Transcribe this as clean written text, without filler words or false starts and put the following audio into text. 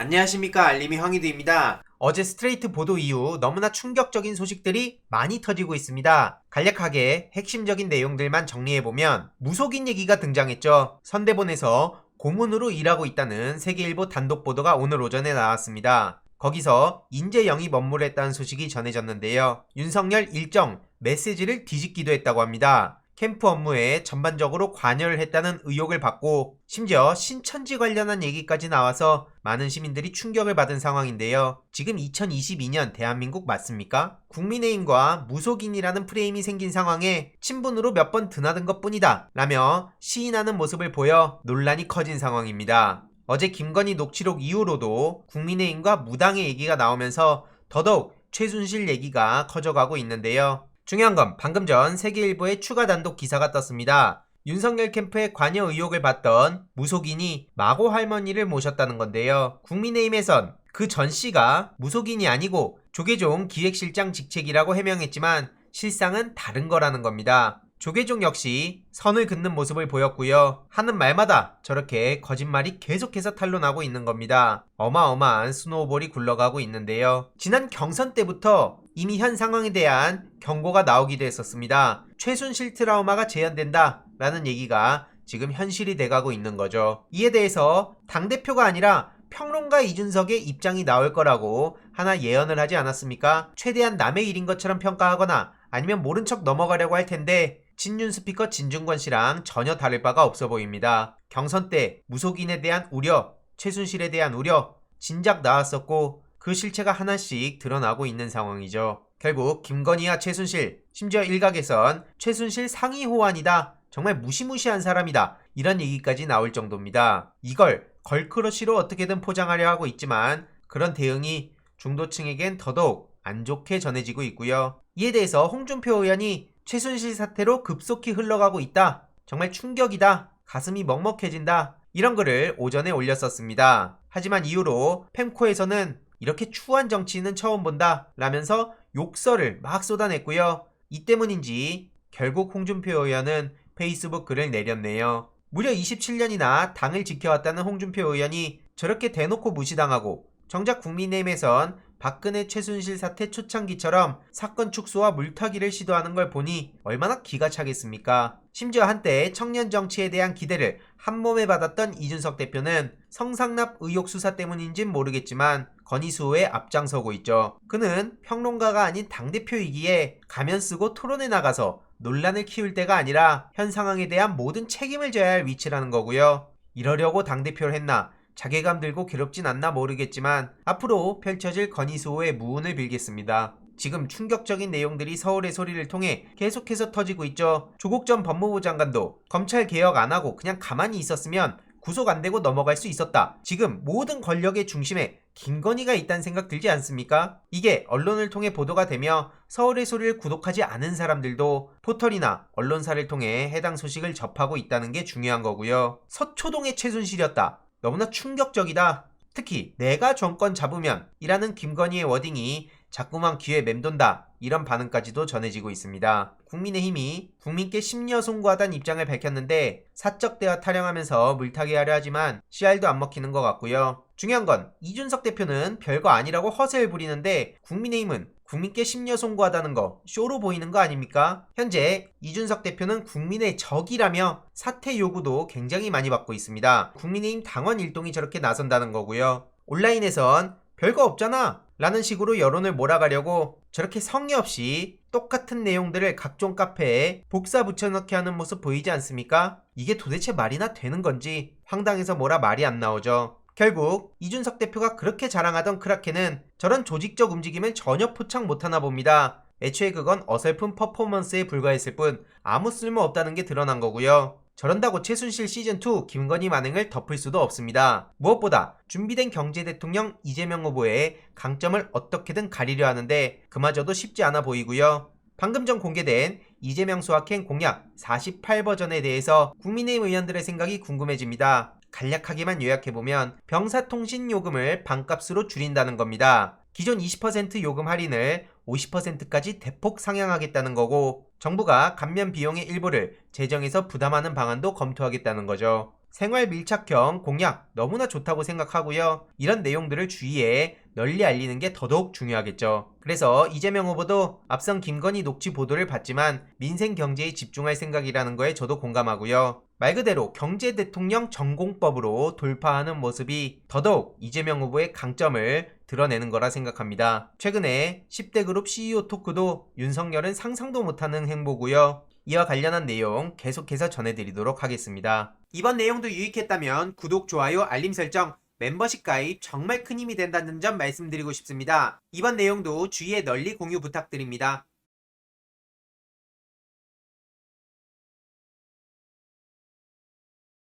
안녕하십니까, 알림이 황희두입니다. 어제 스트레이트 보도 이후 너무나 충격적인 소식들이 많이 터지고 있습니다. 간략하게 핵심적인 내용들만 정리해보면 무속인 얘기가 등장했죠. 선대본에서 고문으로 일하고 있다는 세계일보 단독 보도가 오늘 오전에 나왔습니다. 거기서 인재 영입 업무를 했다는 소식이 전해졌는데요. 윤석열 일정 메시지를 뒤집기도 했다고 합니다. 캠프 업무에 전반적으로 관여를 했다는 의혹을 받고 심지어 신천지 관련한 얘기까지 나와서 많은 시민들이 충격을 받은 상황인데요. 지금 2022년 대한민국 맞습니까? 국민의힘과 무속인이라는 프레임이 생긴 상황에 친분으로 몇 번 드나든 것뿐이다 라며 시인하는 모습을 보여 논란이 커진 상황입니다. 어제 김건희 녹취록 이후로도 국민의힘과 무당의 얘기가 나오면서 더더욱 최순실 얘기가 커져가고 있는데요. 중요한 건 방금 전 세계일보의 추가 단독 기사가 떴습니다. 윤석열 캠프에 관여 의혹을 받던 무속인이 마고 할머니를 모셨다는 건데요. 국민의힘에선 그 전 씨가 무속인이 아니고 조계종 기획실장 직책이라고 해명했지만 실상은 다른 거라는 겁니다. 조계종 역시 선을 긋는 모습을 보였고요. 하는 말마다 저렇게 거짓말이 계속해서 탄로나고 있는 겁니다. 어마어마한 스노우볼이 굴러가고 있는데요. 지난 경선 때부터 이미 현 상황에 대한 경고가 나오기도 했었습니다. 최순실 트라우마가 재현된다 라는 얘기가 지금 현실이 돼가고 있는 거죠. 이에 대해서 당대표가 아니라 평론가 이준석의 입장이 나올 거라고 하나 예언을 하지 않았습니까? 최대한 남의 일인 것처럼 평가하거나 아니면 모른 척 넘어가려고 할 텐데 친윤 스피커 진중권 씨랑 전혀 다를 바가 없어 보입니다. 경선 때 무속인에 대한 우려, 최순실에 대한 우려 진작 나왔었고 그 실체가 하나씩 드러나고 있는 상황이죠. 결국 김건희와 최순실, 심지어 일각에선 최순실 상위 호환이다, 정말 무시무시한 사람이다, 이런 얘기까지 나올 정도입니다. 이걸 걸크러쉬로 어떻게든 포장하려 하고 있지만 그런 대응이 중도층에겐 더더욱 안 좋게 전해지고 있고요. 이에 대해서 홍준표 의원이 최순실 사태로 급속히 흘러가고 있다, 정말 충격이다, 가슴이 먹먹해진다, 이런 글을 오전에 올렸었습니다. 하지만 이후로 펜코에서는 이렇게 추한 정치인은 처음 본다 라면서 욕설을 막 쏟아냈고요. 이 때문인지 결국 홍준표 의원은 페이스북 글을 내렸네요. 무려 27년이나 당을 지켜왔다는 홍준표 의원이 저렇게 대놓고 무시당하고 정작 국민의힘에선 박근혜 최순실 사태 초창기처럼 사건 축소와 물타기를 시도하는 걸 보니 얼마나 기가 차겠습니까? 심지어 한때 청년 정치에 대한 기대를 한몸에 받았던 이준석 대표는 성상납 의혹 수사 때문인진 모르겠지만 건의수호에 앞장서고 있죠. 그는 평론가가 아닌 당대표이기에 가면 쓰고 토론에 나가서 논란을 키울 때가 아니라 현 상황에 대한 모든 책임을 져야 할 위치라는 거고요. 이러려고 당대표를 했나, 자괴감 들고 괴롭진 않나 모르겠지만 앞으로 펼쳐질 건의수호의 무운을 빌겠습니다. 지금 충격적인 내용들이 서울의 소리를 통해 계속해서 터지고 있죠. 조국 전 법무부 장관도 검찰 개혁 안 하고 그냥 가만히 있었으면 구속 안 되고 넘어갈 수 있었다. 지금 모든 권력의 중심에 김건희가 있다는 생각 들지 않습니까? 이게 언론을 통해 보도가 되며 서울의 소리를 구독하지 않은 사람들도 포털이나 언론사를 통해 해당 소식을 접하고 있다는 게 중요한 거고요. 서초동의 최순실이었다, 너무나 충격적이다, 특히 내가 정권 잡으면 이라는 김건희의 워딩이 자꾸만 귀에 맴돈다, 이런 반응까지도 전해지고 있습니다. 국민의힘이 국민께 심려 송구하다는 입장을 밝혔는데 사적 대화 타령하면서 물타기 하려 하지만 씨알도 안 먹히는 것 같고요. 중요한 건 이준석 대표는 별거 아니라고 허세를 부리는데 국민의힘은 국민께 심려 송구하다는 거 쇼로 보이는 거 아닙니까? 현재 이준석 대표는 국민의 적이라며 사퇴 요구도 굉장히 많이 받고 있습니다. 국민의힘 당원 일동이 저렇게 나선다는 거고요. 온라인에선 별거 없잖아 라는 식으로 여론을 몰아가려고 저렇게 성의 없이 똑같은 내용들을 각종 카페에 복사 붙여넣기 하는 모습 보이지 않습니까? 이게 도대체 말이나 되는 건지 황당해서 뭐라 말이 안 나오죠. 결국 이준석 대표가 그렇게 자랑하던 크라켄은 저런 조직적 움직임을 전혀 포착 못하나 봅니다. 애초에 그건 어설픈 퍼포먼스에 불과했을 뿐 아무 쓸모 없다는 게 드러난 거고요. 저런다고 최순실 시즌2 김건희 만행을 덮을 수도 없습니다. 무엇보다 준비된 경제대통령 이재명 후보의 강점을 어떻게든 가리려 하는데 그마저도 쉽지 않아 보이고요. 방금 전 공개된 이재명 수학행 공약 48버전에 대해서 국민의힘 의원들의 생각이 궁금해집니다. 간략하게만 요약해보면 병사통신 요금을 반값으로 줄인다는 겁니다. 기존 20% 요금 할인을 50%까지 대폭 상향하겠다는 거고 정부가 감면 비용의 일부를 재정에서 부담하는 방안도 검토하겠다는 거죠. 생활 밀착형 공약 너무나 좋다고 생각하고요. 이런 내용들을 주위에 널리 알리는 게 더더욱 중요하겠죠. 그래서 이재명 후보도 앞선 김건희 녹취 보도를 봤지만 민생 경제에 집중할 생각이라는 거에 저도 공감하고요. 말 그대로 경제 대통령 전공법으로 돌파하는 모습이 더더욱 이재명 후보의 강점을 드러내는 거라 생각합니다. 최근에 10대 그룹 CEO 토크도 윤석열은 상상도 못하는 행보고요. 이와 관련한 내용 계속해서 전해드리도록 하겠습니다. 이번 내용도 유익했다면 구독, 좋아요, 알림 설정, 멤버십 가입 정말 큰 힘이 된다는 점 말씀드리고 싶습니다. 이번 내용도 주위에 널리 공유 부탁드립니다.